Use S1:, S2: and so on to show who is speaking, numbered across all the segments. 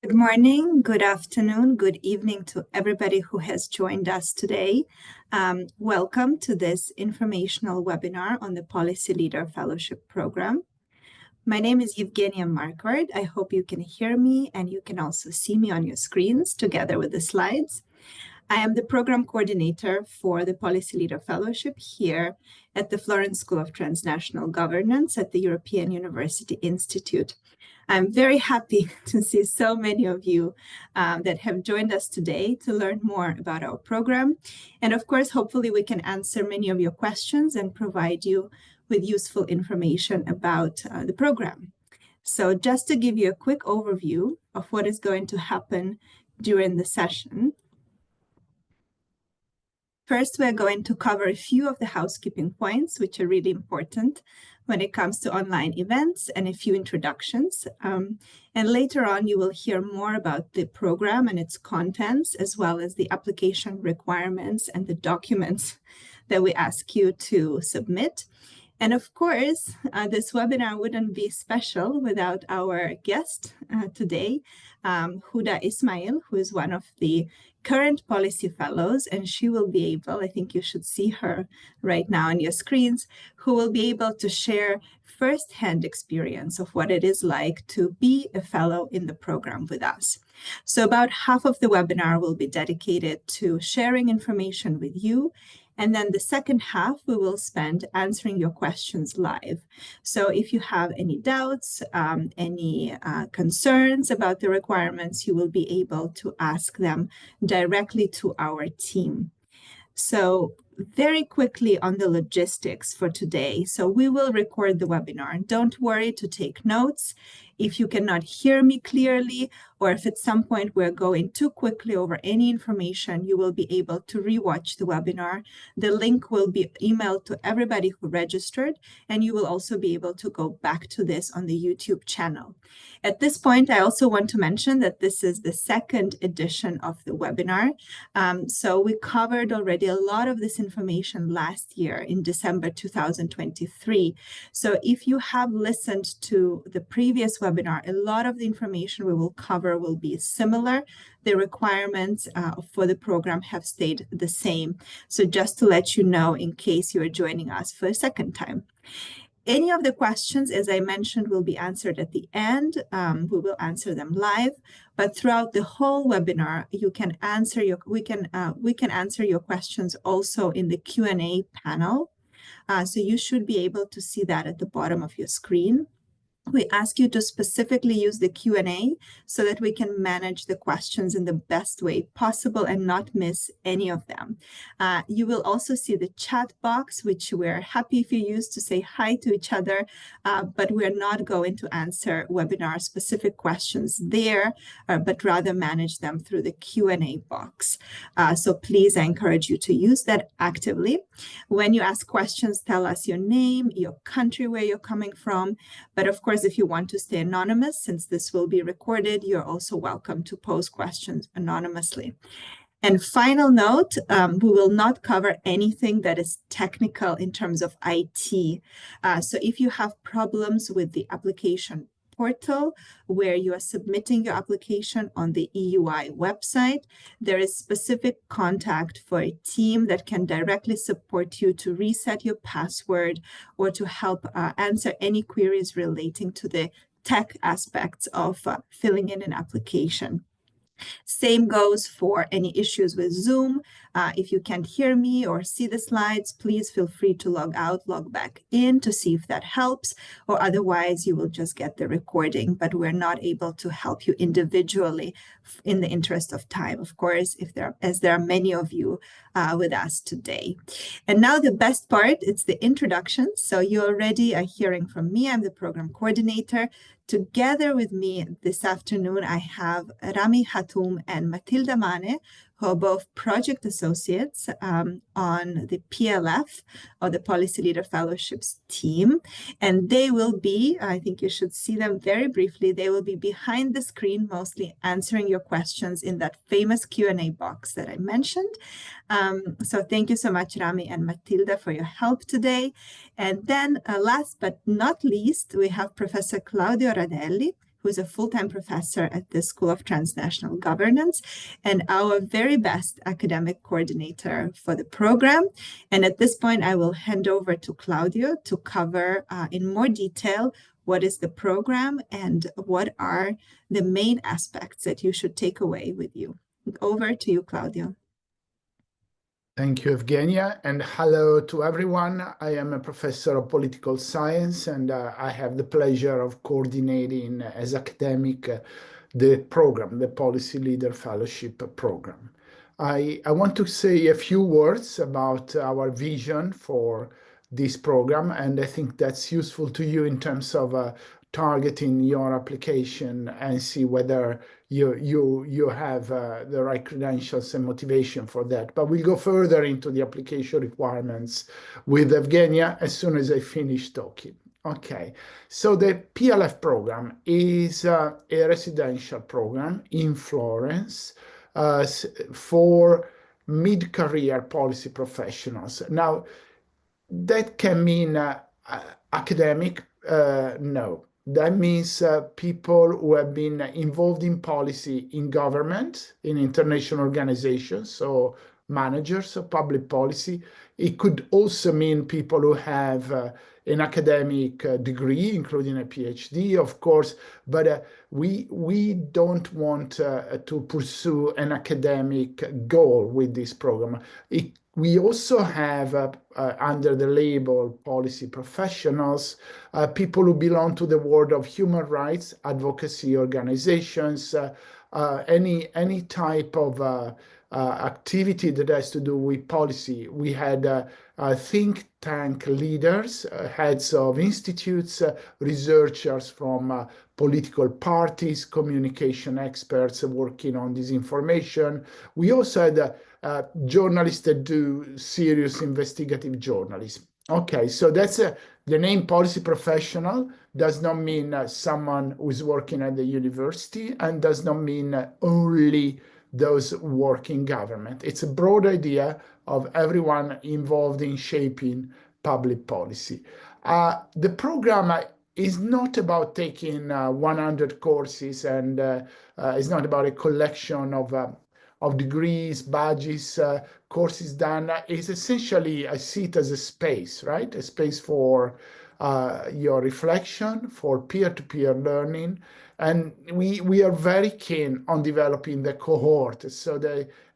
S1: Good morning, good afternoon, good evening to everybody who has joined us today. Welcome to this informational webinar on the Policy Leader Fellowship Program. My name is Evgenia Markvardt. I hope you can hear me and you can also see me on your screens together with the slides. I am the program coordinator for the Policy Leader Fellowship here at the Florence School of Transnational Governance at the European University Institute. I'm very happy to see so many of you that have joined us today to learn more about our program. And of course, hopefully we can answer many of your questions and provide you with useful information about the program. So just to give you a quick overview of what is going to happen during the session. First, we're going to cover a few of the housekeeping points, which are really important when it comes to online events, and a few introductions. And later on, you will hear more about the program and its contents, as well as the application requirements and the documents that we ask you to submit. And of course, this webinar wouldn't be special without our guest today, Huda Ismail, who is one of the current policy fellows, and she will be able, I think you should see her right now on your screens, who will be able to share firsthand experience of what it is like to be a fellow in the program with us. So about half of the webinar will be dedicated to sharing information with you. And then the second half, we will spend answering your questions live. So if you have any doubts, any concerns about the requirements, you will be able to ask them directly to our team. So very quickly on the logistics for today. So we will record the webinar. Don't worry to take notes. If you cannot hear me clearly, or if at some point we're going too quickly over any information, you will be able to rewatch the webinar. The link will be emailed to everybody who registered, and you will also be able to go back to this on the YouTube channel. At this point, I also want to mention that this is the second edition of the webinar. So we covered already a lot of this information last year in December 2023. So if you have listened to the previous webinar, a lot of the information we will cover will be similar. The requirements for the program have stayed the same. So just to let you know in case you are joining us for a second time. Any of the questions, as I mentioned, will be answered at the end. We will answer them live, but throughout the whole webinar, you can answer we can answer your questions also in the Q&A panel. So you should be able to see that at the bottom of your screen. We ask you to specifically use the Q&A so that we can manage the questions in the best way possible and not miss any of them. You will also see the chat box, which we're happy if you use to say hi to each other, but we're not going to answer webinar specific questions there, but rather manage them through the Q&A box. So please, I encourage you to use that actively. When you ask questions, tell us your name, your country where you're coming from, but of course, if you want to stay anonymous, since this will be recorded, you're also welcome to pose questions anonymously. And final note, we will not cover anything that is technical in terms of IT. So if you have problems with the application portal where you are submitting your application on the EUI website, there is specific contact for a team that can directly support you to reset your password or to help answer any queries relating to the tech aspects of filling in an application. Same goes for any issues with Zoom. If you can't hear me or see the slides, please feel free to log out, log back in to see if that helps, or otherwise you will just get the recording, but we're not able to help you individually in the interest of time, of course, as there are many of you with us today. And now the best part, it's the introduction. So you already are hearing from me. I'm the program coordinator. Together with me this afternoon, I have Rami Hatoum and Matilda Mane, who are both project associates on the PLF, or the Policy Leader Fellowships team. And they will be, I think you should see them very briefly, they will be behind the screen, mostly answering your questions in that famous Q&A box that I mentioned. So thank you so much, Rami and Matilda, for your help today. And then last but not least, we have Professor Claudio Radaelli, who who's a full-time professor at the School of Transnational Governance and our very best academic coordinator for the program. And at this point, I will hand over to Claudio to cover in more detail what is the program and what are the main aspects that you should take away with you. Over to you, Claudio.
S2: Thank you, Evgenia, and hello to everyone. I am a professor of political science, and I have the pleasure of coordinating as academic the program, the Policy Leader Fellowship Program. I want to say a few words about our vision for this program, and I think that's useful to you in terms of targeting your application and see whether you have the right credentials and motivation for that. But we'll go further into the application requirements with Evgenia as soon as I finish talking. Okay, so the PLF program is a residential program in Florence for mid-career policy professionals. Now, that can mean academic, no. That means people who have been involved in policy in government, in international organizations, so managers of public policy. It could also mean people who have an academic degree, including a PhD, of course, but we don't want to pursue an academic goal with this program. We also have, under the label policy professionals, people who belong to the world of human rights, advocacy organizations, any type of activity that has to do with policy. We had think tank leaders, heads of institutes, researchers from political parties, communication experts working on disinformation. We also had journalists that do serious investigative journalism. Okay, so that's the name policy professional does not mean someone who is working at the university and does not mean only those who work in government. It's a broad idea of everyone involved in shaping public policy. The program is not about taking 100 courses, and it's not about a collection of degrees, badges, courses done. It's essentially, I see it as a space, right? A space for your reflection, for peer-to-peer learning. And we are very keen on developing the cohort. So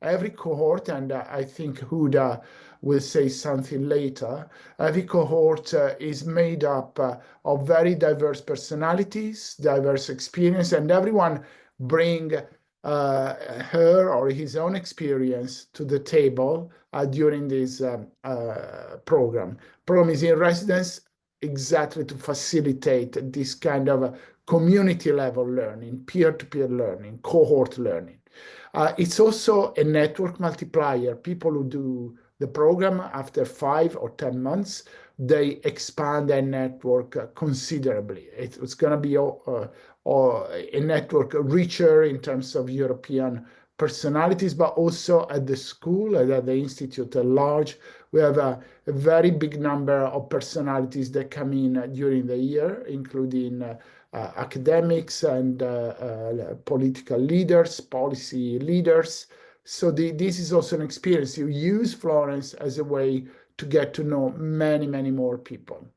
S2: every cohort, and I think Huda will say something later, every cohort is made up of very diverse personalities, diverse experience, and everyone bring her or his own experience to the table during this program. Program is in residence exactly to facilitate this kind of community level learning, peer-to-peer learning, cohort learning. It's also a network multiplier. People who do the program after 5 or 10 months, they expand their network considerably. It's going to be a network richer in terms of European personalities, but also at the school and at the institute at large. We have a very big number of personalities that come in during the year, including academics and political leaders, policy leaders. So this is also an experience. You use Florence as a way to get to know many, many more people.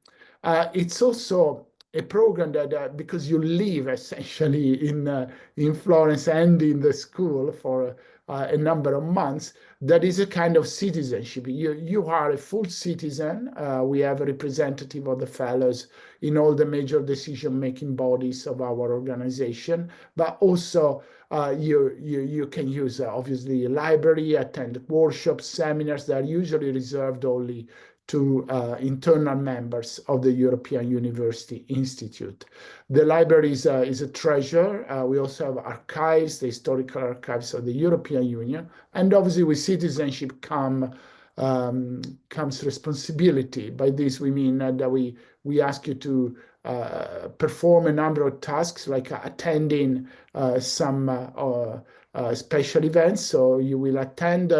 S2: It's also a program that because you live essentially in Florence and in the school for a number of months, that is a kind of citizenship. You are a full citizen. We have a representative of the fellows in all the major decision-making bodies of our organization, but also you can use obviously a library, attend workshops, seminars that are usually reserved only to internal members of the European University Institute. The library is a treasure. We also have archives, the historical archives of the European Union, and obviously with citizenship comes responsibility. By this we mean that we ask you to perform a number of tasks like attending some special events. So you will attend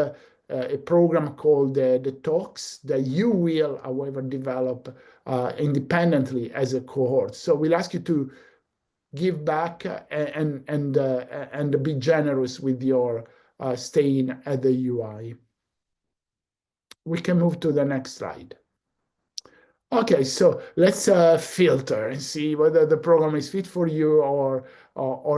S2: a program called the Talks that you will, however, develop independently as a cohort. So we'll ask you to give back and be generous with your staying at the UI. We can move to the next slide. Okay, so let's filter and see whether the program is fit for you or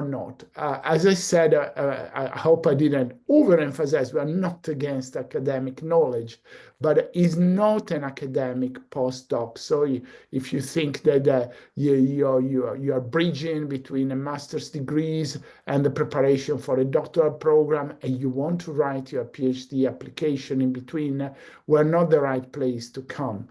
S2: not. As I said, I hope I didn't overemphasize, we are not against academic knowledge, but it's not an academic postdoc. So if you think that you are bridging between a master's degrees and the preparation for a doctoral program, and you want to write your PhD application in between, we're not the right place to come.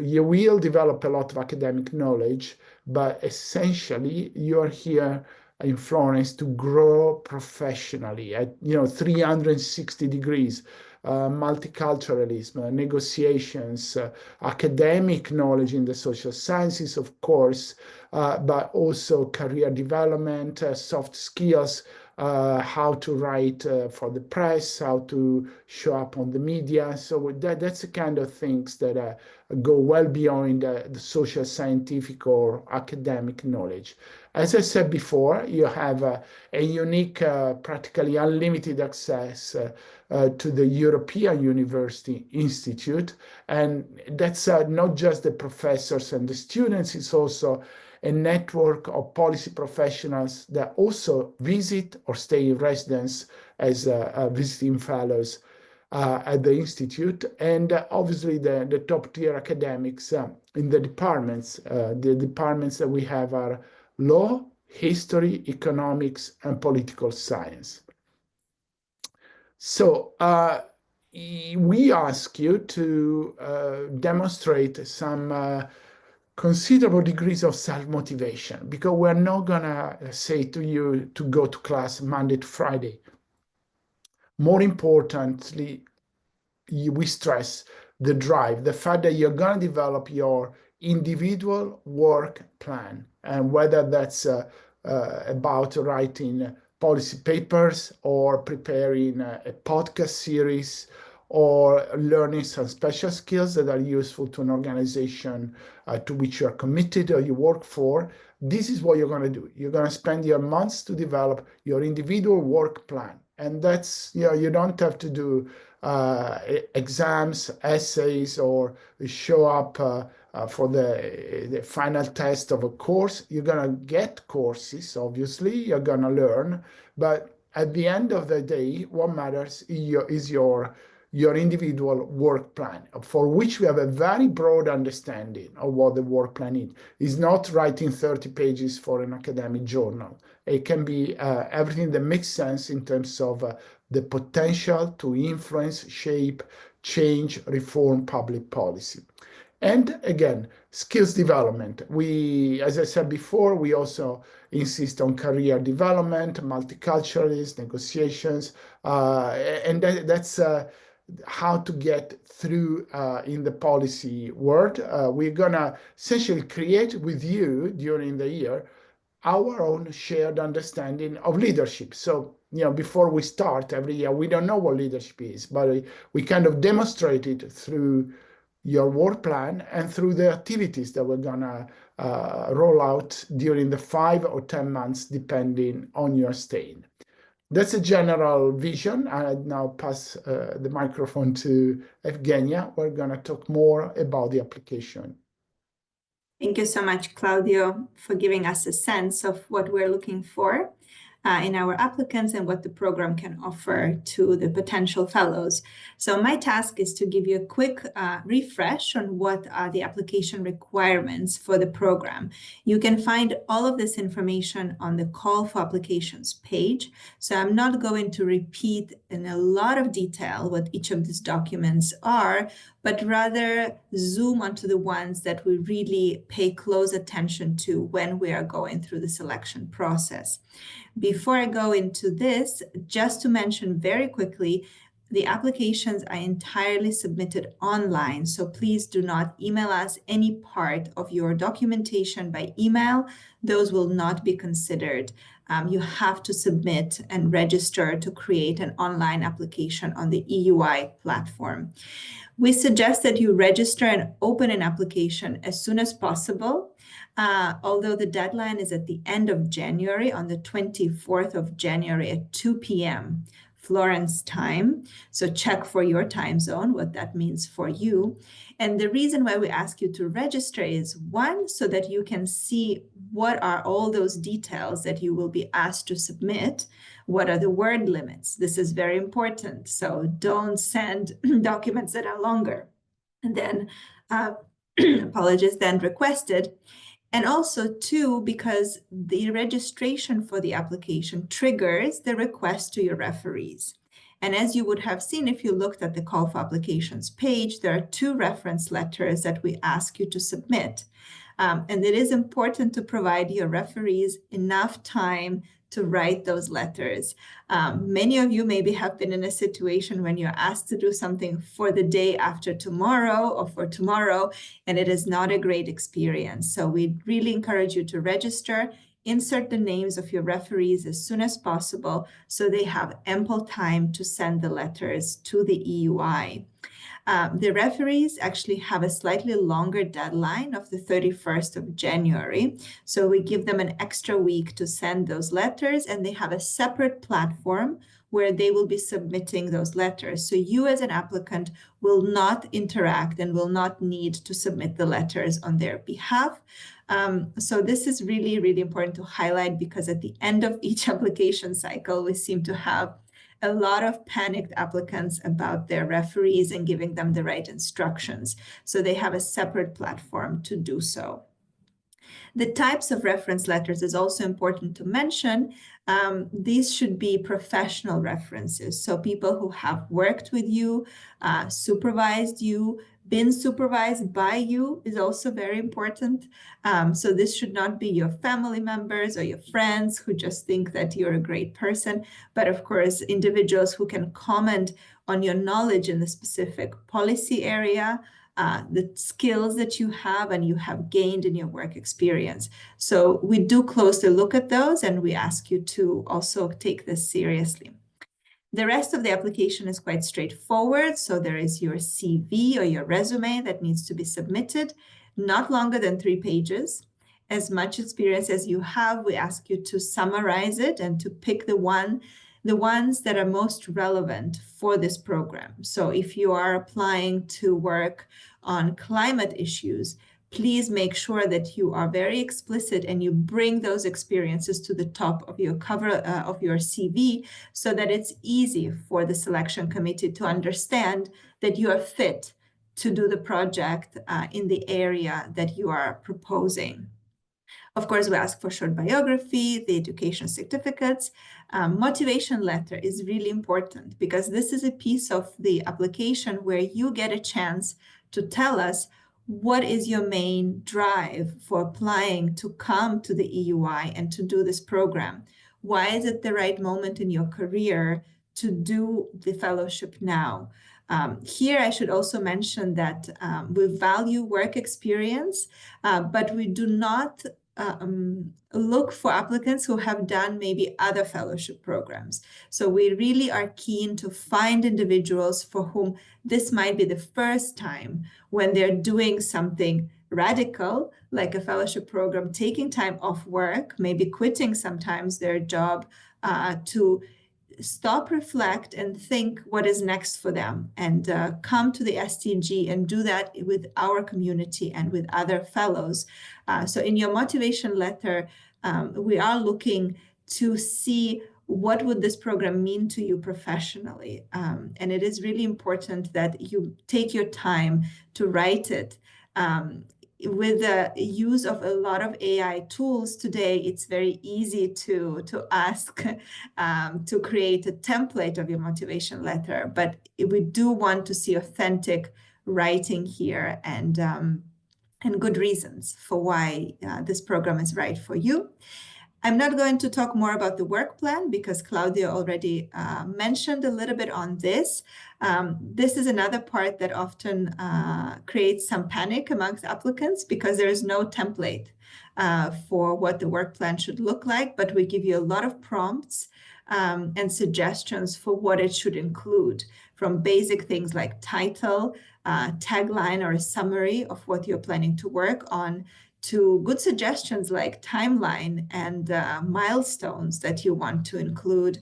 S2: You will develop a lot of academic knowledge, but essentially you're here in Florence to grow professionally at 360 degrees. Multiculturalism, negotiations, academic knowledge in the social sciences, of course, but also career development, soft skills, how to write for the press, how to show up on the media. So that's the kind of things that go well beyond the social, scientific, or academic knowledge. As I said before, you have a unique, practically unlimited access to the European University Institute. And that's not just the professors and the students, it's also a network of policy professionals that also visit or stay in residence as visiting fellows at the Institute, and obviously the top tier academics in the departments. The departments that we have are law, history, economics, and political science. So we ask you to demonstrate some considerable degrees of self-motivation, because we're not gonna say to you to go to class Monday to Friday. More importantly, we stress the drive, the fact that you're gonna develop your individual work plan, and whether that's about writing policy papers or preparing a podcast series or learning some special skills that are useful to an organization to which you're committed or you work for. This is what you're going to do. You're going to spend your months to develop your individual work plan. And that's, you don't have to do exams, essays, or show up for the final test of a course. You're going to get courses, obviously, you're going to learn, but at the end of the day, what matters is your individual work plan, for which we have a very broad understanding of what the work plan is. It's not writing 30 pages for an academic journal. It can be everything that makes sense in terms of the potential to influence, shape, change, reform public policy. And again, skills development. As I said before, we also insist on career development, multiculturalism, negotiations, and that's how to get through in the policy world. We're gonna essentially create with you during the year our own shared understanding of leadership. So, before we start every year, we don't know what leadership is, but we kind of demonstrate it through your work plan and through the activities that we're gonna roll out during the 5 or 10 months, depending on your staying. That's a general vision. I now pass the microphone to Evgenia. We're going to talk more about the application.
S1: Thank you so much, Claudio, for giving us a sense of what we're looking for in our applicants and what the program can offer to the potential fellows. So my task is to give you a quick refresh on what are the application requirements for the program. You can find all of this information on the call for applications page. So I'm not going to repeat in a lot of detail what each of these documents are, but rather zoom onto the ones that we really pay close attention to when we are going through the selection process. Before I go into this, just to mention very quickly, the applications are entirely submitted online, so please do not email us any part of your documentation by email. Those will not be considered. You have to submit and register to create an online application on the EUI platform. We suggest that you register and open an application as soon as possible. although the deadline is at the end of January, on the 24th of January at 2 p.m. Florence time. So check for your time zone, what that means for you. And the reason why we ask you to register is, one, so that you can see what are all those details that you will be asked to submit. What are the word limits? This is very important. So don't send documents that are longer. And then, apologies, then requested. And also, two, because the registration for the application triggers the request to your referees. And as you would have seen if you looked at the call for applications page, there are 2 reference letters that we ask you to submit. And it is important to provide your referees enough time to write those letters. Many of you maybe have been in a situation when you're asked to do something for the day after tomorrow or for tomorrow, and it is not a great experience. So we really encourage you to register, insert the names of your referees as soon as possible so they have ample time to send the letters to the EUI. The referees actually have a slightly longer deadline of the 31st of January. So we give them an extra week to send those letters, and they have a separate platform where they will be submitting those letters. So you as an applicant will not interact and will not need to submit the letters on their behalf. So this is really, really important to highlight, because at the end of each application cycle, we seem to have a lot of panicked applicants about their referees and giving them the right instructions. So they have a separate platform to do so. The types of reference letters is also important to mention. These should be professional references. So people who have worked with you, supervised you, been supervised by you is also very important. So this should not be your family members or your friends who just think that you're a great person, but of course, individuals who can comment on your knowledge in the specific policy area, the skills that you have and you have gained in your work experience. So we do closely look at those, and we ask you to also take this seriously. The rest of the application is quite straightforward. So there is your CV or your resume that needs to be submitted, not longer than 3 pages. As much experience as you have, we ask you to summarize it and to pick the ones that are most relevant for this program. So if you are applying to work on climate issues, please make sure that you are very explicit and you bring those experiences to the top of your cover of your CV, so that it's easy for the selection committee to understand that you are fit to do the project in the area that you are proposing. Of course, we ask for short biography, the education certificates. Motivation letter is really important, because this is a piece of the application where you get a chance to tell us what is your main drive for applying to come to the EUI and to do this program. Why is it the right moment in your career to do the fellowship now? Here, I should also mention that we value work experience, but we do not look for applicants who have done maybe other fellowship programs. So we really are keen to find individuals for whom this might be the first time when they're doing something radical, like a fellowship program, taking time off work, maybe quitting sometimes their job to stop, reflect, and think what is next for them, and come to the STG and do that with our community and with other fellows. So in your motivation letter, we are looking to see what would this program mean to you professionally. And it is really important that you take your time to write it. With the use of a lot of AI tools today, it's very easy to ask to create a template of your motivation letter, but we do want to see authentic writing here, and good reasons for why this program is right for you. I'm not going to talk more about the work plan, because Claudio already mentioned a little bit on this. This is another part that often creates some panic amongst applicants, because there is no template for what the work plan should look like, but we give you a lot of prompts and suggestions for what it should include, from basic things like title, tagline or a summary of what you're planning to work on, to good suggestions like timeline and milestones that you want to include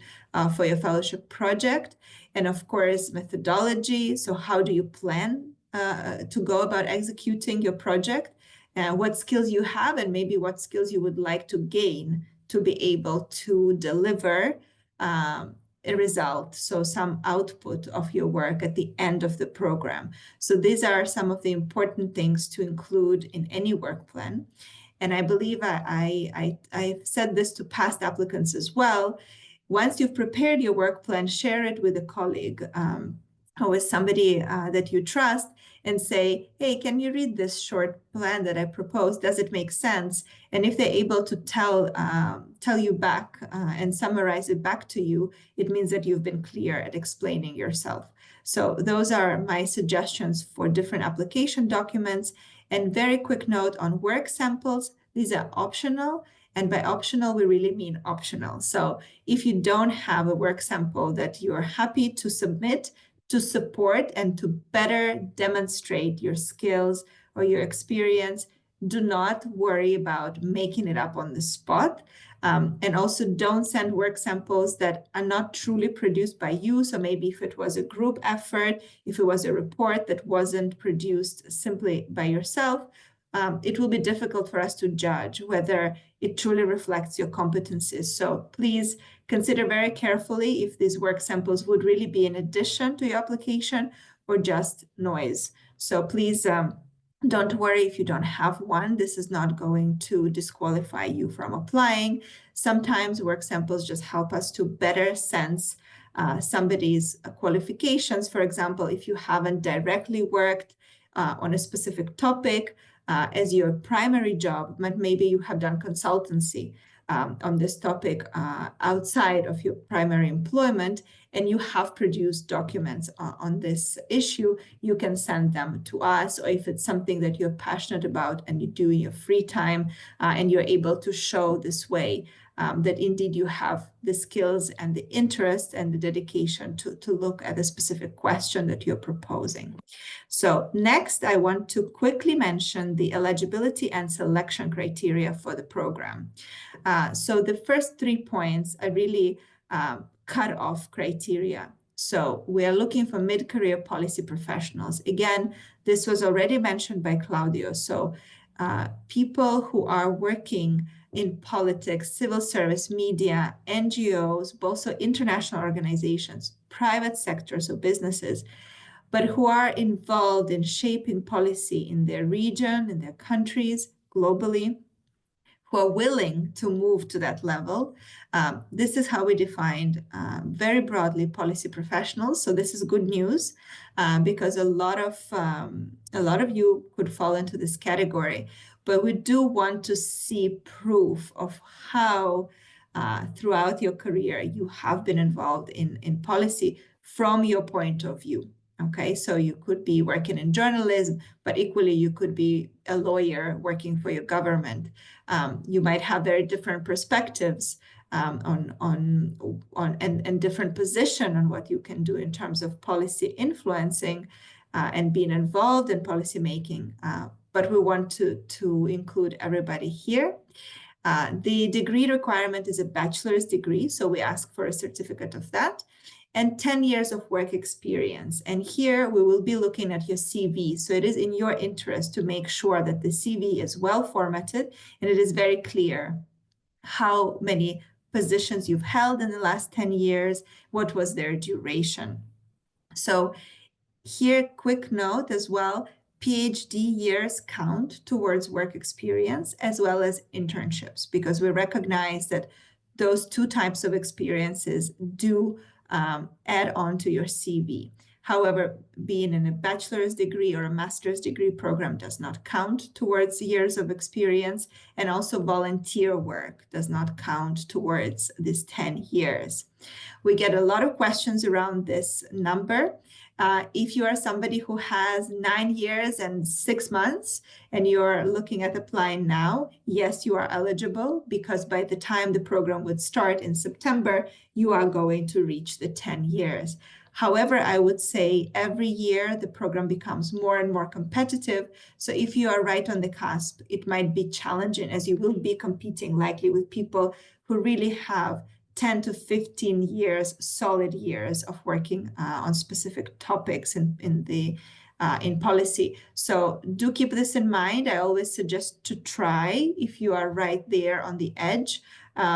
S1: for your fellowship project. And of course, methodology. So how do you plan to go about executing your project? What skills you have, and maybe what skills you would like to gain to be able to deliver a result, so some output of your work at the end of the program. So these are some of the important things to include in any work plan. And I believe I've said this to past applicants as well. Once you've prepared your work plan, share it with a colleague or with somebody that you trust, and say, hey, can you read this short plan that I proposed? Does it make sense? And if they're able to tell you back and summarize it back to you, it means that you've been clear at explaining yourself. So those are my suggestions for different application documents. And very quick note on work samples, these are optional. And by optional, we really mean optional. So if you don't have a work sample that you're happy to submit to support and to better demonstrate your skills or your experience, do not worry about making it up on the spot. And also don't send work samples that are not truly produced by you. So maybe if it was a group effort, if it was a report that wasn't produced simply by yourself, it will be difficult for us to judge whether it truly reflects your competencies. So please consider very carefully if these work samples would really be in addition to your application or just noise. So please don't worry if you don't have one. This is not going to disqualify you from applying. Sometimes work samples just help us to better sense somebody's qualifications. For example, if you haven't directly worked on a specific topic as your primary job, but maybe you have done consultancy on this topic outside of your primary employment, and you have produced documents on this issue, you can send them to us. Or if it's something that you're passionate about and you do in your free time and you're able to show this way that indeed you have the skills and the interest and the dedication to look at a specific question that you're proposing. So next, I want to quickly mention the eligibility and selection criteria for the program. So the first 3 points are really cut-off criteria. So we are looking for mid-career policy professionals. Again, this was already mentioned by Claudio. So people who are working in politics, civil service, media, NGOs, but also international organizations, private sector, so businesses, but who are involved in shaping policy in their region, in their countries, globally, who are willing to move to that level. This is how we defined very broadly policy professionals. So this is good news because a lot of you could fall into this category. But we do want to see proof of how throughout your career you have been involved in policy from your point of view. Okay, so you could be working in journalism, but equally you could be a lawyer working for your government. You might have very different perspectives and different position on what you can do in terms of policy influencing and being involved in policy making. But we want to include everybody here. The degree requirement is a bachelor's degree, so we ask for a certificate of that, and 10 years of work experience. And here we will be looking at your CV. So it is in your interest to make sure that the CV is well formatted and it is very clear how many positions you've held in the last 10 years, what was their duration. So here, quick note as well, PhD years count towards work experience as well as internships, because we recognize that those 2 types of experiences do add on to your CV. However, being in a bachelor's degree or a master's degree program does not count towards years of experience, and also volunteer work does not count towards these 10 years. We get a lot of questions around this number. If you are somebody who has 9 years and 6 months and you're looking at applying now, yes, you are eligible, because by the time the program would start in September, you are going to reach the 10 years. However, I would say every year the program becomes more and more competitive. So if you are right on the cusp, it might be challenging, as you will be competing likely with people who really have 10 to 15 years, solid years of working on specific topics in policy. So do keep this in mind. I always suggest to try if you are right there on the edge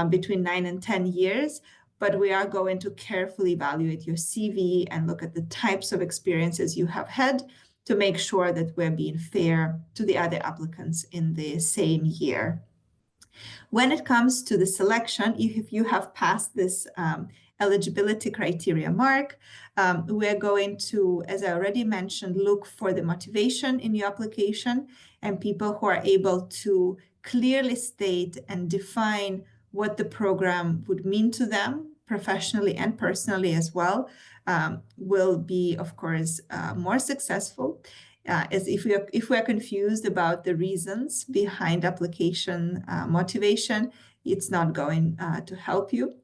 S1: between 9 and 10 years. But we are going to carefully evaluate your CV and look at the types of experiences you have had to make sure that we're being fair to the other applicants in the same year. When it comes to the selection, if you have passed this eligibility criteria mark, we're going to, as I already mentioned, look for the motivation in your application and people who are able to clearly state and define what the program would mean to them professionally and personally as well, will be, of course, more successful. As if we are confused about the reasons behind application motivation, it's not going to help you.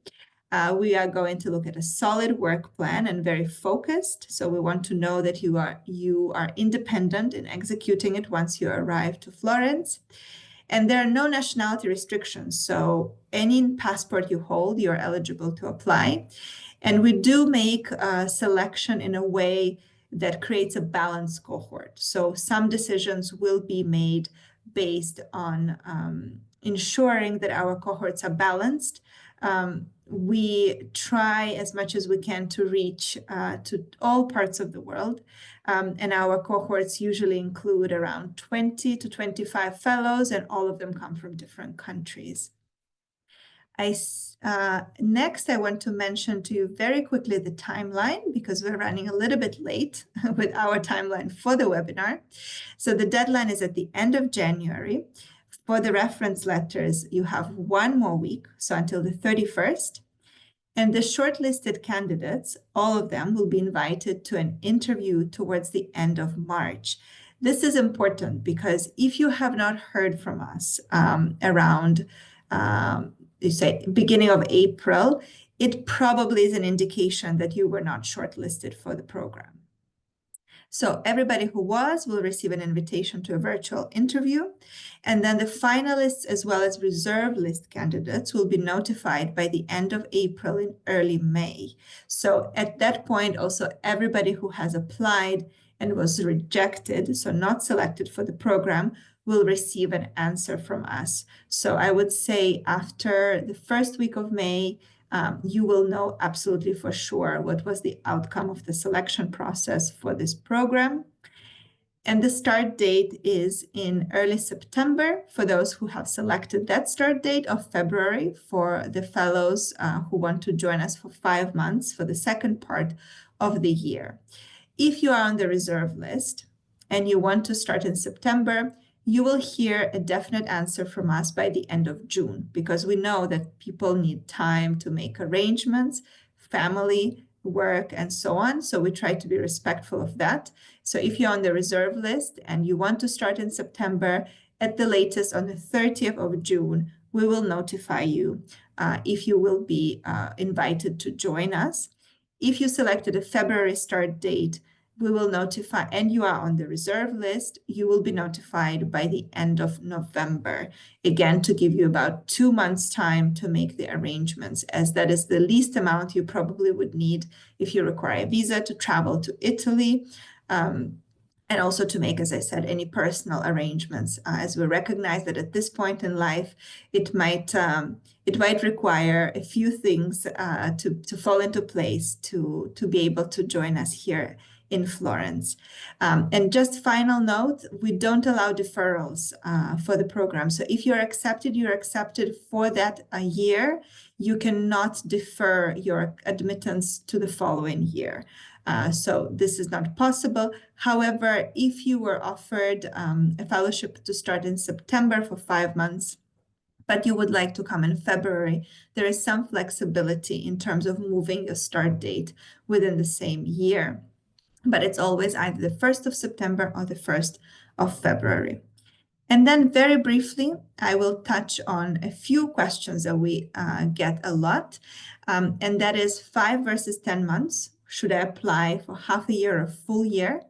S1: We are going to look at a solid work plan and very focused. So we want to know that you are independent in executing it once you arrive to Florence. And there are no nationality restrictions. So any passport you hold, you're eligible to apply. And we do make a selection in a way that creates a balanced cohort. So some decisions will be made based on ensuring that our cohorts are balanced. We try as much as we can to reach to all parts of the world. And our cohorts usually include around 20 to 25 fellows, and all of them come from different countries. Next, I want to mention to you very quickly the timeline, because we're running a little bit late with our timeline for the webinar. So the deadline is at the end of January. For the reference letters, you have 1 more week, so until the 31st. And the shortlisted candidates, all of them, will be invited to an interview towards the end of March. This is important because if you have not heard from us around you say beginning of April, it probably is an indication that you were not shortlisted for the program. So everybody who will receive an invitation to a virtual interview, and then the finalists as well as reserve list candidates will be notified by the end of April in early May. So at that point, also everybody who has applied and was rejected, so not selected for the program, will receive an answer from us. So I would say after the first week of May, you will know absolutely for sure what was the outcome of the selection process for this program. And the start date is in early September for those who have selected that start date of February for the fellows who want to join us for 5 months for the second part of the year. If you are on the reserve list and you want to start in September, you will hear a definite answer from us by the end of June, because we know that people need time to make arrangements, family, work, and so on. So we try to be respectful of that. So if you're on the reserve list and you want to start in September, at the latest on the 30th of June, we will notify you if you will be invited to join us. If you selected a February start date, we will notify, and you are on the reserve list, you will be notified by the end of November, again, to give you about 2 months' time to make the arrangements, as that is the least amount you probably would need if you require a visa to travel to Italy, and also to make, as I said, any personal arrangements, as we recognize that at this point in life, it might require a few things to fall into place to be able to join us here in Florence. And just final note, we don't allow deferrals for the program. So if you're accepted for that year. You cannot defer your admittance to the following year. So this is not possible. However, if you were offered a fellowship to start in September for 5 months, but you would like to come in February, there is some flexibility in terms of moving your start date within the same year. But it's always either the 1st of September or the 1st of February. And then very briefly, I will touch on a few questions that we get a lot, and that is 5 versus 10 months Should I apply for half a year or full year?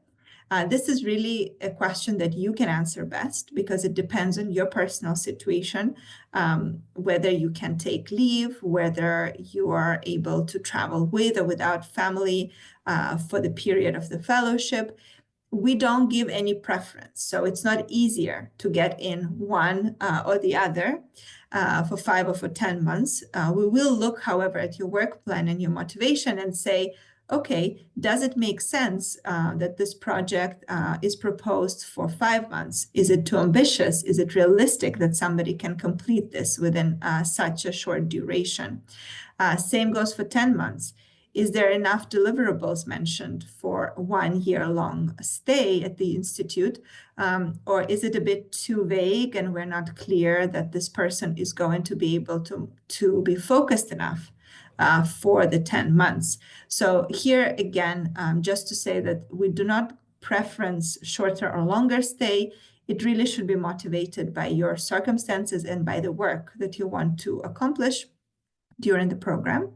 S1: This is really a question that you can answer best because it depends on your personal situation, whether you can take leave, whether you are able to travel with or without family for the period of the fellowship. We don't give any preference. So it's not easier to get in one or the other for 5 or for 10 months. We will look, however, at your work plan and your motivation and say, okay, does it make sense that this project is proposed for 5 months? Is it too ambitious? Is it realistic that somebody can complete this within such a short duration? Same goes for 10 months. Is there enough deliverables mentioned for 1 year long stay at the Institute? Or is it a bit too vague and we're not clear that this person is going to be able to be focused enough for the 10 months? So here again, just to say that we do not preference shorter or longer stay. It really should be motivated by your circumstances and by the work that you want to accomplish during the program.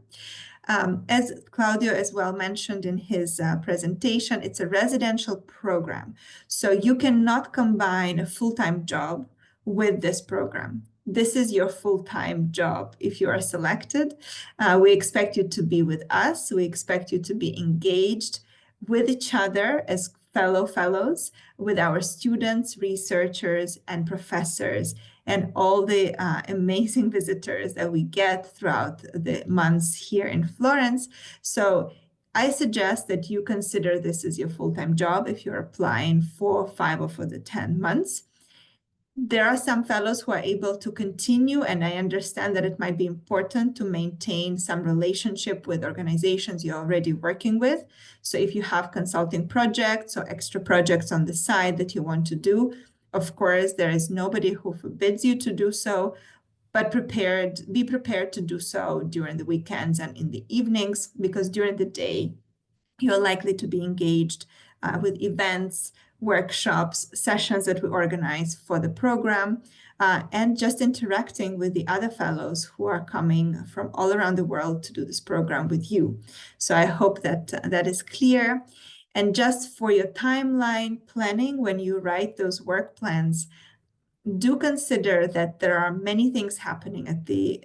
S1: As Claudio as well mentioned in his presentation, it's a residential program. So you cannot combine a full-time job with this program. This is your full-time job. If you are selected, we expect you to be with us. We expect you to be engaged with each other as fellow fellows, with our students, researchers, and professors, and all the amazing visitors that we get throughout the months here in Florence. So I suggest that you consider this as your full-time job if you're applying for 5 or for the 10 months. There are some fellows who are able to continue, and I understand that it might be important to maintain some relationship with organizations you're already working with. So if you have consulting projects or extra projects on the side that you want to do, of course, there is nobody who forbids you to do so, but be prepared to do so during the weekends and in the evenings, because during the day, you're likely to be engaged with events, workshops, sessions that we organize for the program, and just interacting with the other fellows who are coming from all around the world to do this program with you. So I hope that that is clear. And just for your timeline planning, when you write those work plans, do consider that there are many things happening at the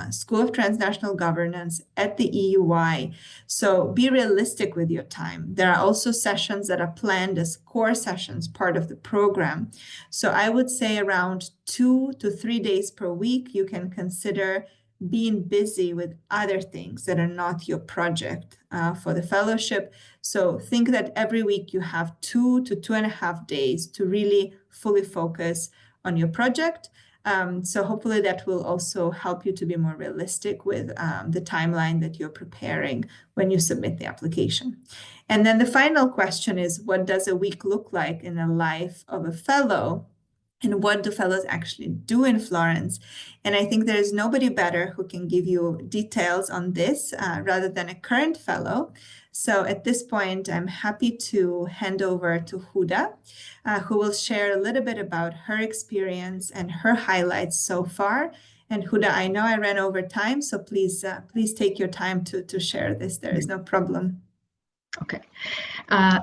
S1: School of Transnational Governance, at the EUI. So be realistic with your time. There are also sessions that are planned as core sessions, part of the program. So I would say around 2 to 3 days per week, you can consider being busy with other things that are not your project for the fellowship. So think that every week you have 2 to 2.5 days to really fully focus on your project. So hopefully that will also help you to be more realistic with the timeline that you're preparing when you submit the application. And then the final question is, what does a week look like in the life of a fellow? And what do fellows actually do in Florence? And I think there is nobody better who can give you details on this rather than a current fellow. So at this point, I'm happy to hand over to Huda, who will share a little bit about her experience and her highlights so far. And Huda, I know I ran over time, so please take your time to share this. There is no problem.
S3: Okay.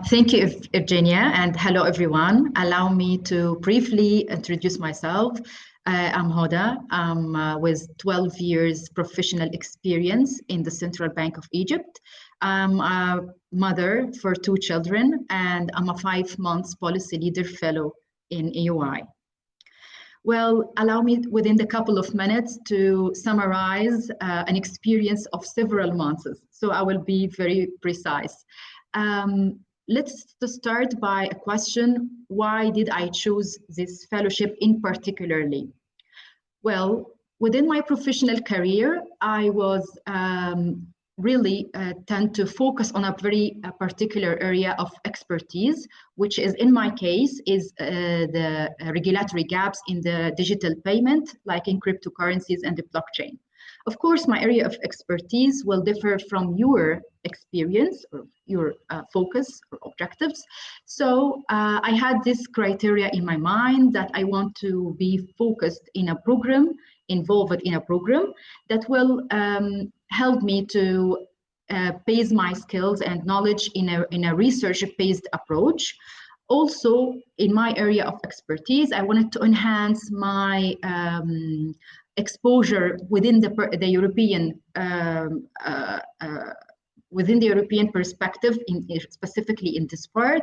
S3: Thank you, Evgenia, and hello, everyone. Allow me to briefly introduce myself. I'm Huda. I'm with 12 years professional experience in the Central Bank of Egypt. I'm a mother for 2 children, and I'm a 5 months policy leader fellow in EUI. Well, allow me within a couple of minutes to summarize an experience of several months. So I will be very precise. Let's start by a question: why did I choose this fellowship in particularly? Well, within my professional career, I was really tend to focus on a very particular area of expertise, which is, in my case, is the regulatory gaps in the digital payment, like in cryptocurrencies and the blockchain. Of course, my area of expertise will differ from your experience or your focus or objectives. So I had this criteria in my mind that I want to be focused in a program, involved in a program that will help me to base my skills and knowledge in a research-based approach. Also, in my area of expertise, I wanted to enhance my exposure within the European within the European perspective, specifically in this part.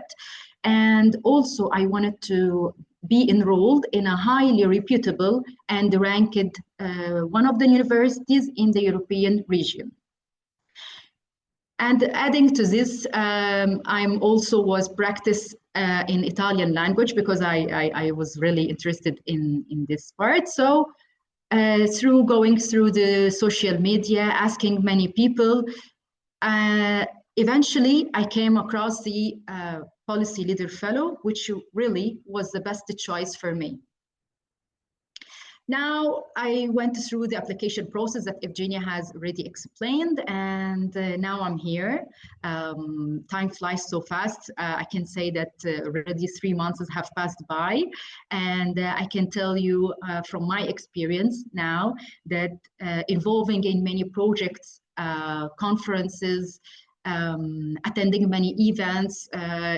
S3: And also, I wanted to be enrolled in a highly reputable and ranked one of the universities in the European region. And adding to this, I'm also was practice in Italian language because I was really interested in this part. So through going through the social media, asking many people, eventually I came across the Policy Leader Fellow, which really was the best choice for me. Now I went through the application process that Evgenia has already explained, and now I'm here. Time flies so fast. I can say that already 3 months have passed by, and I can tell you from my experience now that involving in many projects, conferences, attending many events,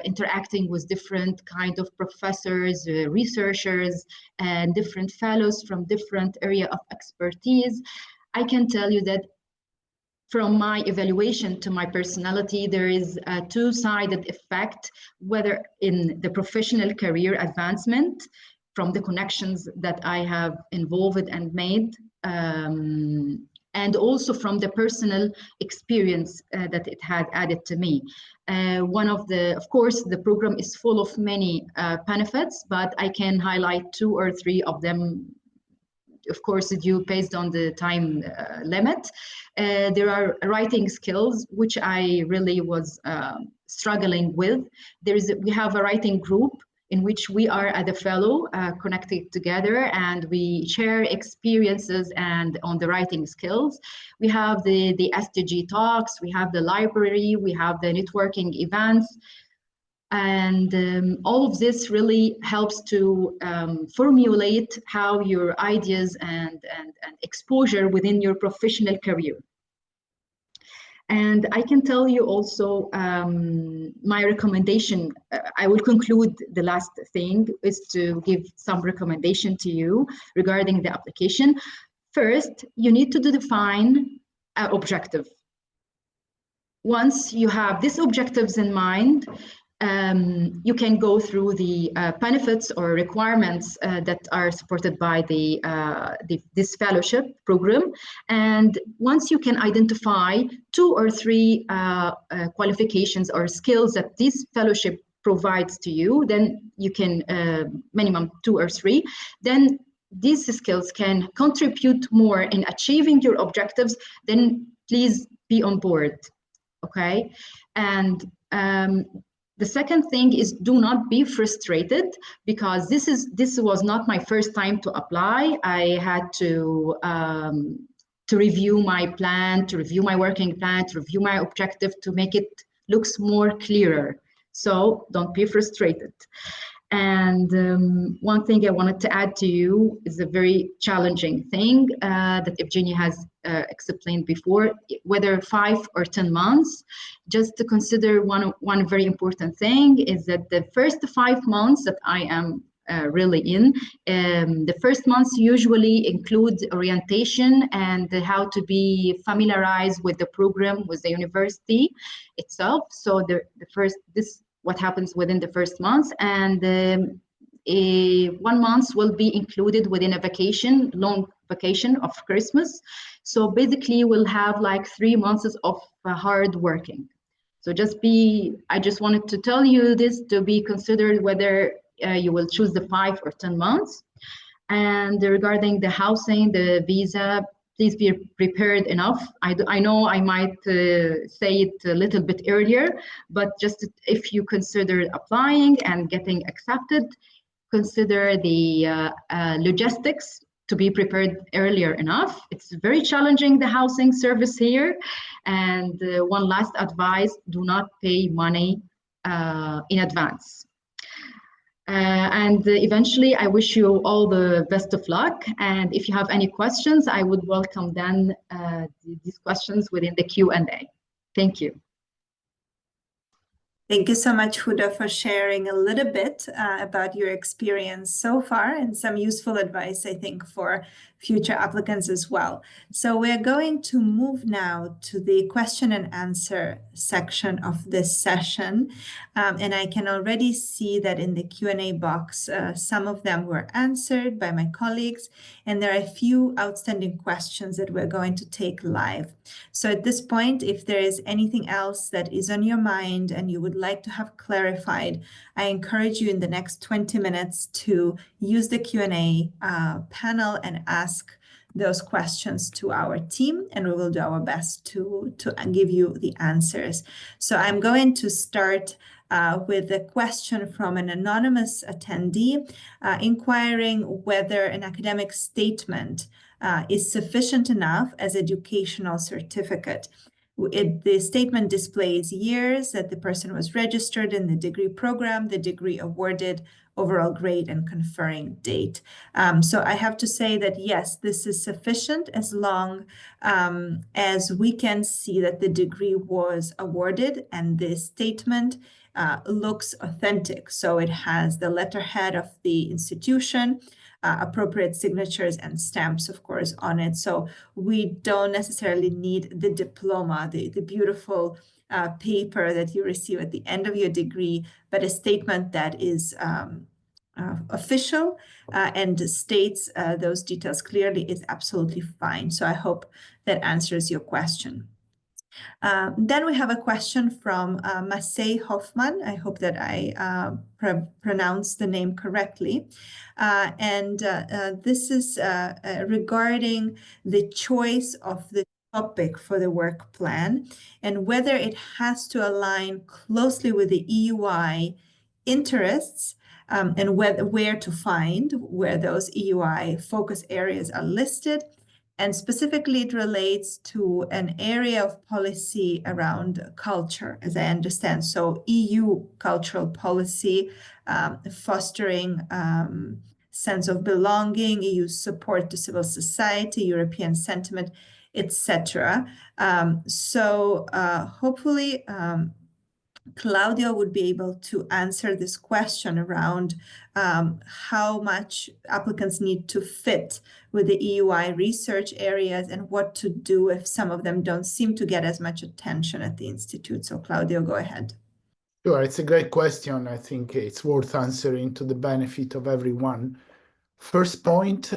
S3: interacting with different kind of professors, researchers, and different fellows from different area of expertise, I can tell you that from my evaluation to my personality, there is a two-sided effect, whether in the professional career advancement, from the connections that I have involved and made, and also from the personal experience that it had added to me. Of course, the program is full of many benefits, but I can highlight 2 or 3 of them, of course, due based on the time limit. There are writing skills, which I really was struggling with. We have a writing group in which we are as a fellow connected together, and we share experiences and on the writing skills. We have the SDG talks, we have the library, we have the networking events, and all of this really helps to formulate how your ideas and exposure within your professional career. And I can tell you also my recommendation, I will conclude the last thing, is to give some recommendation to you regarding the application. First, you need to define an objective. Once you have these objectives in mind, you can go through the benefits or requirements that are supported by this fellowship program. And once you can identify 2 or 3 qualifications or skills that this fellowship provides to you, then you can, minimum 2 or 3, then these skills can contribute more in achieving your objectives, then please be on board, okay? And the second thing is, do not be frustrated, because this was not my first time to apply. I had to review my plan, to review my working plan, to review my objective, to make it looks more clearer. So don't be frustrated. And one thing I wanted to add to you is a very challenging thing that Evgenia has explained before, whether 5 or 10 months. Just to consider one very important thing is that the first 5 months that I am really in, the first months usually include orientation and how to be familiarized with the program, with the university itself. So what happens within the first months, and 1 month will be included within a vacation, long vacation of Christmas. So basically we'll have like 3 months of hard working. So I just wanted to tell you this to be considered whether you will choose the 5 or 10 months. And regarding the housing, the visa, please be prepared enough. I know I might say it a little bit earlier, but just if you consider applying and getting accepted, consider the logistics to be prepared earlier enough. It's very challenging, the housing service here. And one last advice, do not pay money in advance. And eventually, I wish you all the best of luck. And if you have any questions, I would welcome then these questions within the Q&A. Thank you.
S1: Thank you so much, Huda, for sharing a little bit about your experience so far and some useful advice, I think, for future applicants as well. So we're going to move now to the question and answer section of this session. And I can already see that in the Q&A box, some of them were answered by my colleagues, and there are a few outstanding questions that we're going to take live. So at this point, if there is anything else that is on your mind and you would like to have clarified, I encourage you in the next 20 minutes to use the Q&A panel and ask those questions to our team, and we will do our best to give you the answers. So I'm going to start with a question from an anonymous attendee inquiring whether an academic statement is sufficient enough as educational certificate. The statement displays years that the person was registered in the degree program, the degree awarded, overall grade, and conferring date. So I have to say that, yes, this is sufficient as long as we can see that the degree was awarded and the statement looks authentic. So it has the letterhead of the institution, appropriate signatures and stamps, of course, on it. So we don't necessarily need the diploma, the beautiful paper that you receive at the end of your degree, but a statement that is official and states those details clearly is absolutely fine. So I hope that answers your question. Then we have a question from Masei Hoffman. I hope that I pronounced the name correctly. And this is regarding the choice of the topic for the work plan and whether it has to align closely with the EUI interests and where to find where those EUI focus areas are listed. And specifically, it relates to an area of policy around culture, as I understand. So EU cultural policy, fostering sense of belonging, EU support to civil society, European sentiment, etc. So hopefully, Claudio would be able to answer this question around how much applicants need to fit with the EUI research areas and what to do if some of them don't seem to get as much attention at the Institute. So Claudio, go ahead.
S2: Sure, it's a great question. I think it's worth answering to the benefit of everyone. First point,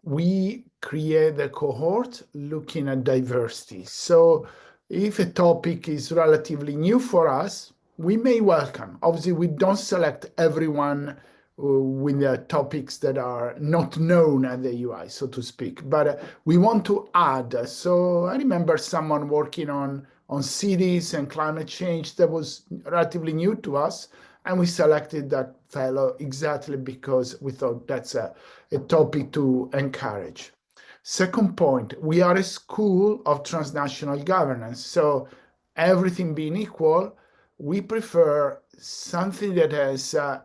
S2: we create a cohort looking at diversity. So if a topic is relatively new for us, we may welcome. Obviously, we don't select everyone with the topics that are not known at the UI, so to speak, but we want to add. So I remember someone working on cities and climate change that was relatively new to us, and we selected that fellow exactly because we thought that's a topic to encourage. Second point, we are a school of transnational governance. So everything being equal, we prefer something that has an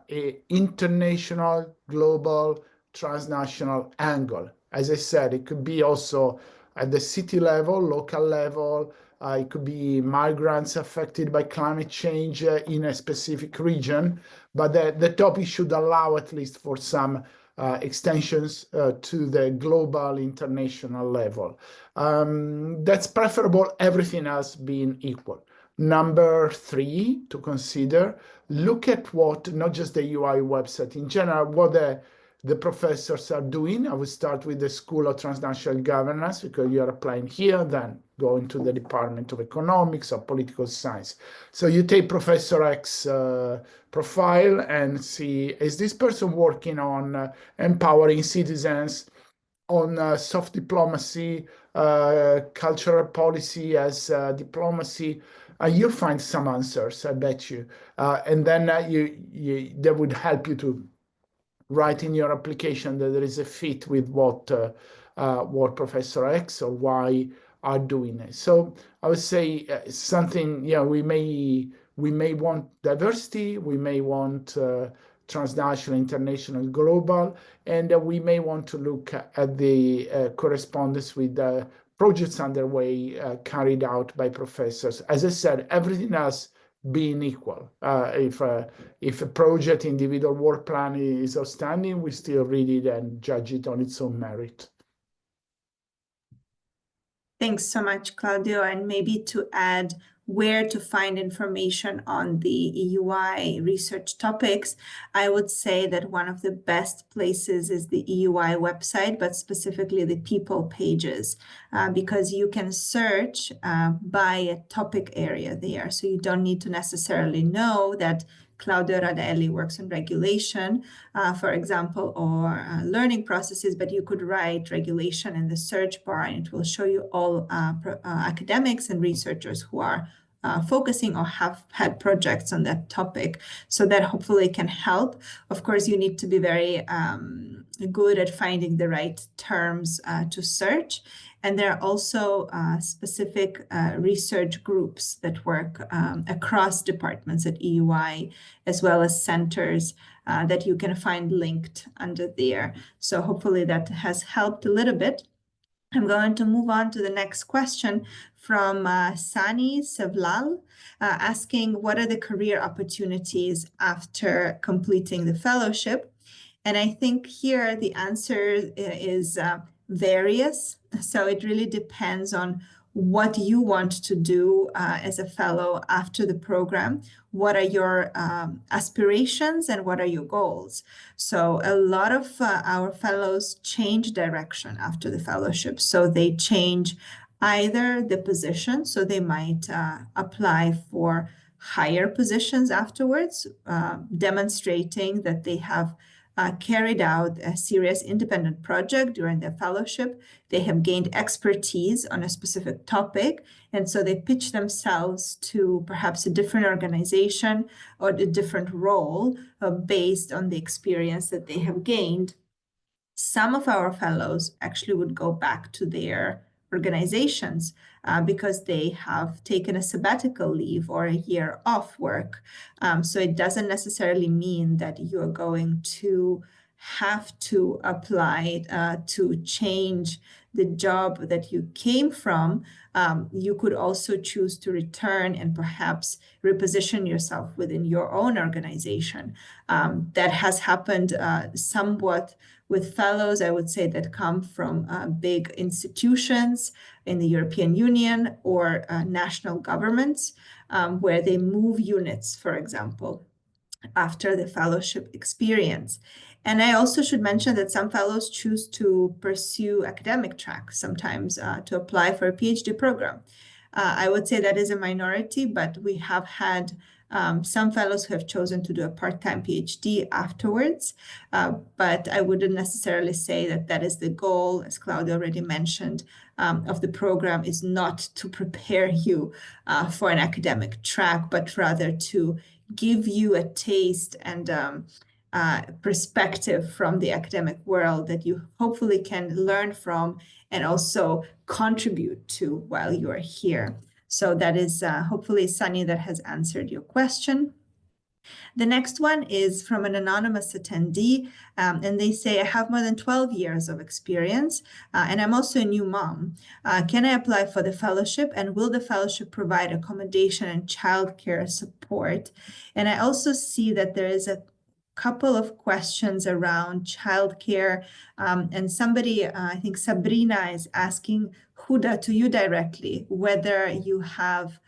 S2: international, global, transnational angle. As I said, it could be also at the city level, local level. It could be migrants affected by climate change in a specific region. But the topic should allow at least for some extensions to the global, international level. That's preferable, everything else being equal. Number 3 to consider, look at what, not just the UI website in general, what the professors are doing. I will start with the School of Transnational Governance because you are applying here, then go into the Department of Economics or Political Science. So you take Professor X profile and see, is this person working on empowering citizens, on soft diplomacy, cultural policy as diplomacy? You'll find some answers, I bet you. And then that would help you to write in your application that there is a fit with what Professor X or Y are doing. So I would say something, we may want diversity, we may want transnational, international, global, and we may want to look at the correspondence with projects underway carried out by professors. As I said, everything else being equal. If a project individual work plan is outstanding, we still read it and judge it on its own merit.
S1: Thanks so much, Claudio. And maybe to add where to find information on the EUI research topics, I would say that one of the best places is the EUI website, but specifically the people pages, because you can search by a topic area there. So you don't need to necessarily know that Claudio Radaelli works on regulation, for example, or learning processes, but you could write regulation in the search bar and it will show you all academics and researchers who are focusing or have had projects on that topic. So that hopefully can help. Of course, you need to be very good at finding the right terms to search. And there are also specific research groups that work across departments at EUI, as well as centers that you can find linked under there. So hopefully that has helped a little bit. I'm going to move on to the next question from Sani Sevlal, asking what are the career opportunities after completing the fellowship? And I think here the answer is various. So it really depends on what you want to do as a fellow after the program. What are your aspirations and what are your goals? So a lot of our fellows change direction after the fellowship. So they change either the position, so they might apply for higher positions afterwards, demonstrating that they have carried out a serious independent project during their fellowship. They have gained expertise on a specific topic, and so they pitch themselves to perhaps a different organization or a different role based on the experience that they have gained. Some of our fellows actually would go back to their organizations because they have taken a sabbatical leave or a year off work. So it doesn't necessarily mean that you're going to have to apply to change the job that you came from. You could also choose to return and perhaps reposition yourself within your own organization. That has happened somewhat with fellows, I would say, that come from big institutions in the European Union or national governments, where they move units, for example, after the fellowship experience. And I also should mention that some fellows choose to pursue academic tracks, sometimes to apply for a PhD program. I would say that is a minority, but we have had some fellows who have chosen to do a part-time PhD afterwards, but I wouldn't necessarily say that that is the goal, as Claudio already mentioned, of the program is not to prepare you for an academic track, but rather to give you a taste and perspective from the academic world that you hopefully can learn from and also contribute to while you are here. So that is hopefully, Sunny, that has answered your question. The next one is from an anonymous attendee, and they say, I have more than 12 years of experience, and I'm also a new mom. Can I apply for the fellowship, and will the fellowship provide accommodation and childcare support? And I also see that there is a couple of questions around childcare, and somebody, I think Sabrina, is asking Huda, to you directly, whether you have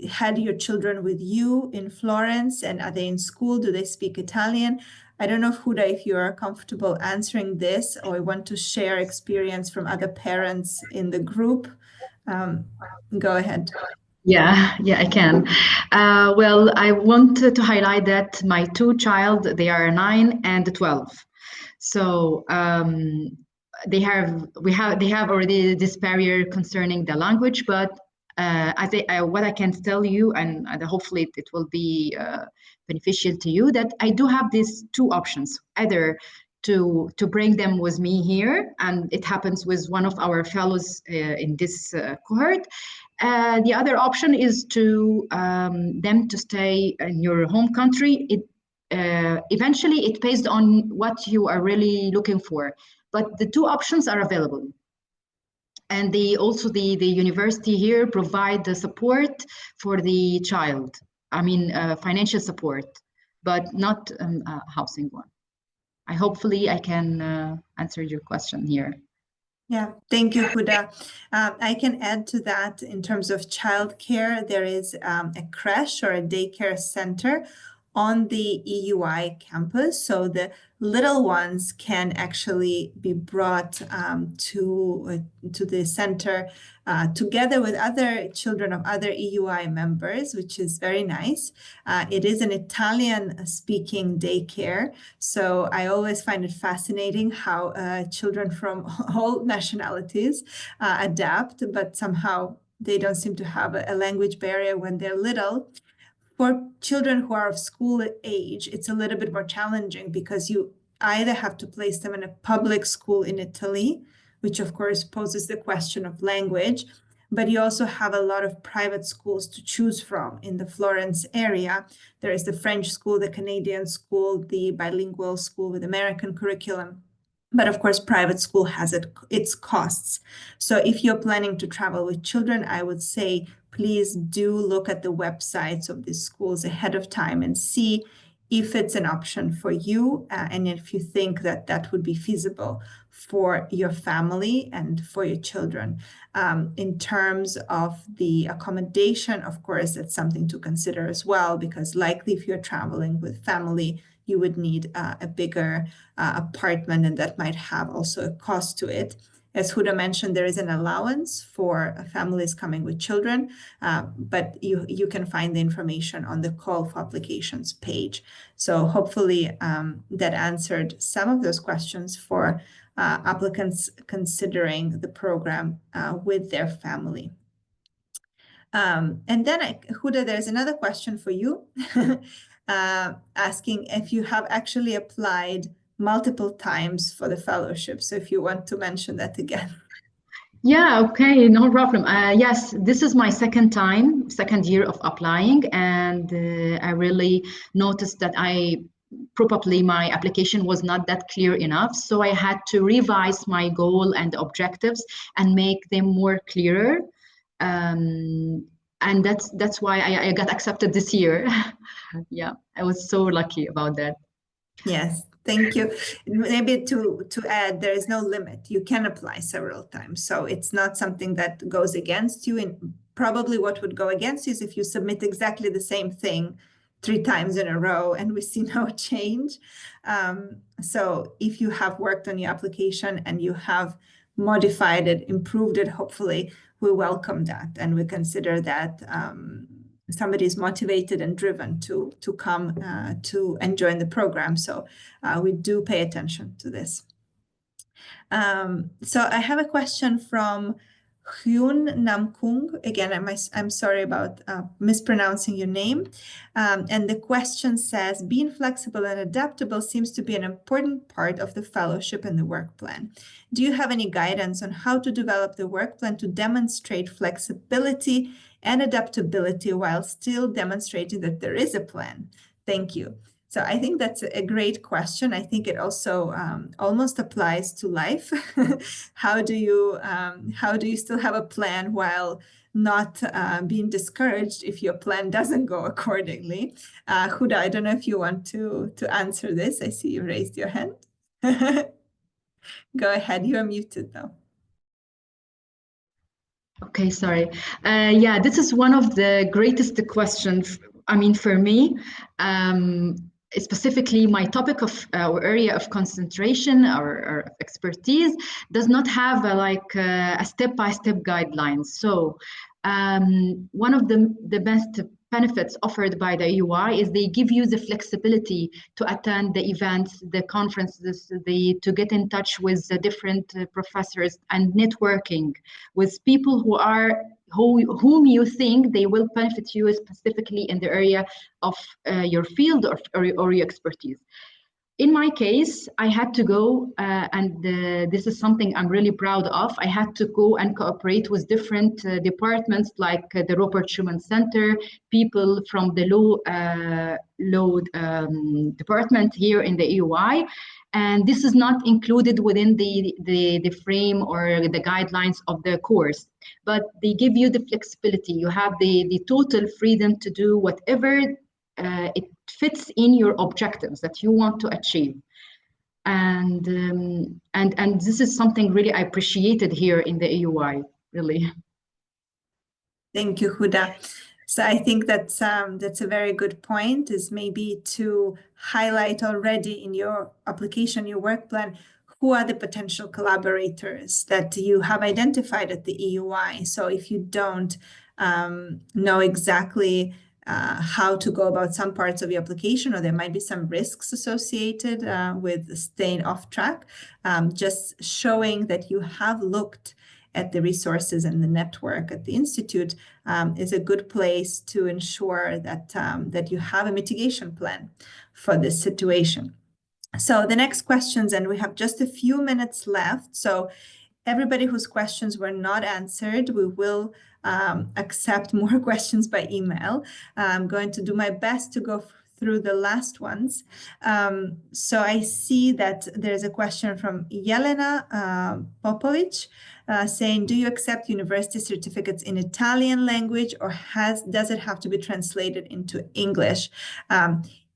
S1: had your children with you in Florence, and are they in school? Do they speak Italian? I don't know, Huda, if you are comfortable answering this or want to share experience from other parents in the group. Go ahead.
S3: Yeah, I can. Well, I want to highlight that my two child, they are 9 and 12. So they have already this barrier concerning the language, but what I can tell you, and hopefully it will be beneficial to you, that I do have these two options: either to bring them with me here, and it happens with one of our fellows in this cohort. The other option is to them to stay in your home country. Eventually, it based on what you are really looking for, but the two options are available. And the university here provide the support for the child. I mean, financial support, but not a housing one. Hopefully I can answer your question here.
S1: Yeah, thank you, Huda. I can add to that in terms of childcare. There is a creche or a daycare center on the EUI campus. So the little ones can actually be brought to the center together with other children of other EUI members, which is very nice. It is an Italian-speaking daycare. So I always find it fascinating how children from all nationalities adapt, but somehow they don't seem to have a language barrier when they're little. For children who are of school age, it's a little bit more challenging because you either have to place them in a public school in Italy, which of course poses the question of language, but you also have a lot of private schools to choose from in the Florence area. There is the French school, the Canadian school, the bilingual school with American curriculum. But of course, private school has its costs. So if you're planning to travel with children, I would say, please do look at the websites of these schools ahead of time and see if it's an option for you and if you think that that would be feasible for your family and for your children. In terms of the accommodation, of course, it's something to consider as well, because likely if you're traveling with family, you would need a bigger apartment, and that might have also a cost to it. As Huda mentioned, there is an allowance for families coming with children, but you can find the information on the call for applications page. So hopefully that answered some of those questions for applicants considering the program with their family. And then, Huda, there's another question for you. Asking if you have actually applied multiple times for the fellowship. So if you want to mention that again.
S3: Yeah, okay, no problem. Yes, this is my second year of applying, and I really noticed that probably my application was not that clear enough. So I had to revise my goal and objectives and make them more clearer. And that's why I got accepted this year. Yeah, I was so lucky about that.
S1: Yes, thank you. Maybe to add, there is no limit. You can apply several times. So it's not something that goes against you. And probably what would go against you is if you submit exactly the same thing 3 times in a row and we see no change. So if you have worked on your application and you have modified it, improved it, hopefully we welcome that and we consider that somebody is motivated and driven to come and join the program. So we do pay attention to this. So I have a question from Hyun Namkung. Again, I'm sorry about mispronouncing your name. And the question says, being flexible and adaptable seems to be an important part of the fellowship and the work plan. Do you have any guidance on how to develop the work plan to demonstrate flexibility and adaptability while still demonstrating that there is a plan? Thank you. So I think that's a great question. I think it also almost applies to life. How do you still have a plan while not being discouraged if your plan doesn't go accordingly? Huda, I don't know if you want to answer this. I see you raised your hand. Go ahead. You are muted though.
S3: Okay, sorry. Yeah, this is one of the greatest questions. I mean, for me, specifically my topic of our area of concentration or expertise does not have a step-by-step guidelines. So one of the best benefits offered by the EUI is they give you the flexibility to attend the events, the conferences, to get in touch with the different professors and networking with people whom you think they will benefit you specifically in the area of your field or your expertise. in my case, I had to go, and this is something I'm really proud of. I had to go and cooperate with different departments like the Robert Schuman Center, people from the law department here in the EUI. And this is not included within the frame or the guidelines of the course, but they give you the flexibility. You have the total freedom to do whatever it fits in your objectives that you want to achieve. And this is something really I appreciated here in the EUI, really.
S1: Thank you, Huda. So I think that's a very good point, is maybe to highlight already in your application, your work plan, who are the potential collaborators that you have identified at the EUI. So if you don't know exactly how to go about some parts of your application, or there might be some risks associated with staying off track, just showing that you have looked at the resources and the network at the Institute is a good place to ensure that, that you have a mitigation plan for this situation. So the next questions, and we have just a few minutes left. So everybody whose questions were not answered, we will accept more questions by email. I'm going to do my best to go through the last ones. So I see that there's a question from Jelena Popovic saying, do you accept university certificates in Italian language, or does it have to be translated into English?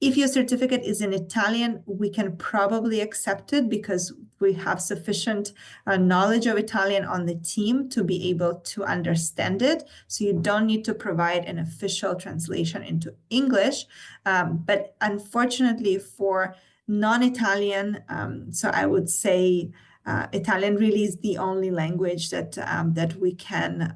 S1: If your certificate is in Italian, we can probably accept it because we have sufficient knowledge of Italian on the team to be able to understand it. So you don't need to provide an official translation into English. But unfortunately for non-Italian, so I would say Italian really is the only language that, that we can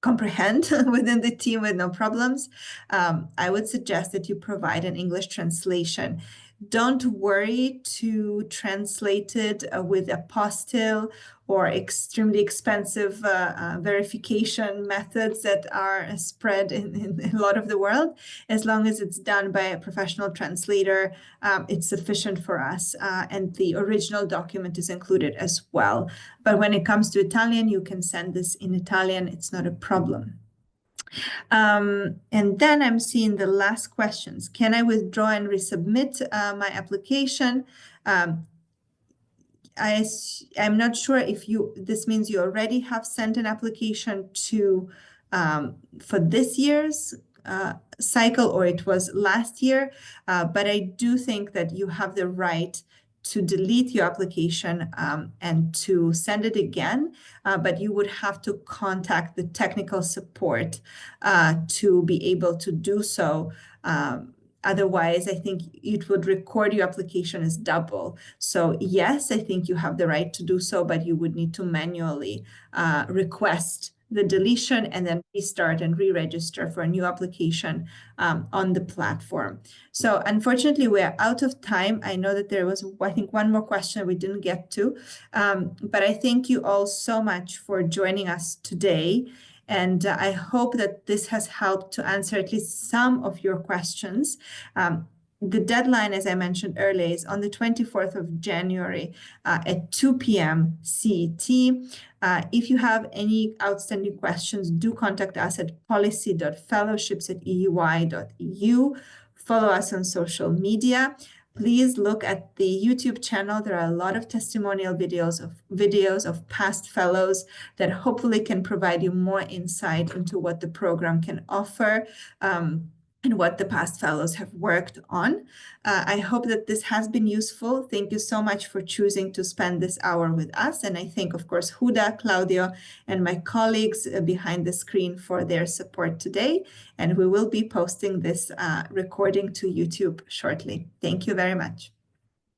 S1: comprehend within the team with no problems. I would suggest that you provide an English translation. Don't worry to translate it with apostille or extremely expensive verification methods that are spread in a lot of the world. As long as it's done by a professional translator, it's sufficient for us. And the original document is included as well. But when it comes to Italian, you can send this in Italian. It's not a problem. And then I'm seeing the last questions. Can I withdraw and resubmit my application? I'm not sure if this means you already have sent an application to for this year's cycle, or it was last year, but I do think that you have the right to delete your application and to send it again, but you would have to contact the technical support to be able to do so. Otherwise, I think it would record your application as double. So yes, I think you have the right to do so, but you would need to manually request the deletion and then restart and re-register for a new application on the platform. So unfortunately, we're out of time. I know that there was, I think, one more question we didn't get to, but I thank you all so much for joining us today. And I hope that this has helped to answer at least some of your questions. The deadline, as I mentioned earlier, is on the 24th of January at 2 p.m. CET. If you have any outstanding questions, do contact us at policy.fellowships@eui.eu. Follow us on social media. Please look at the YouTube channel. There are a lot of testimonial videos of past fellows that hopefully can provide you more insight into what the program can offer and what the past fellows have worked on. I hope that this has been useful. Thank you so much for choosing to spend this hour with us. And I thank, of course, Huda, Claudio, and my colleagues behind the screen for their support today. And we will be posting this recording to YouTube shortly. Thank you very much.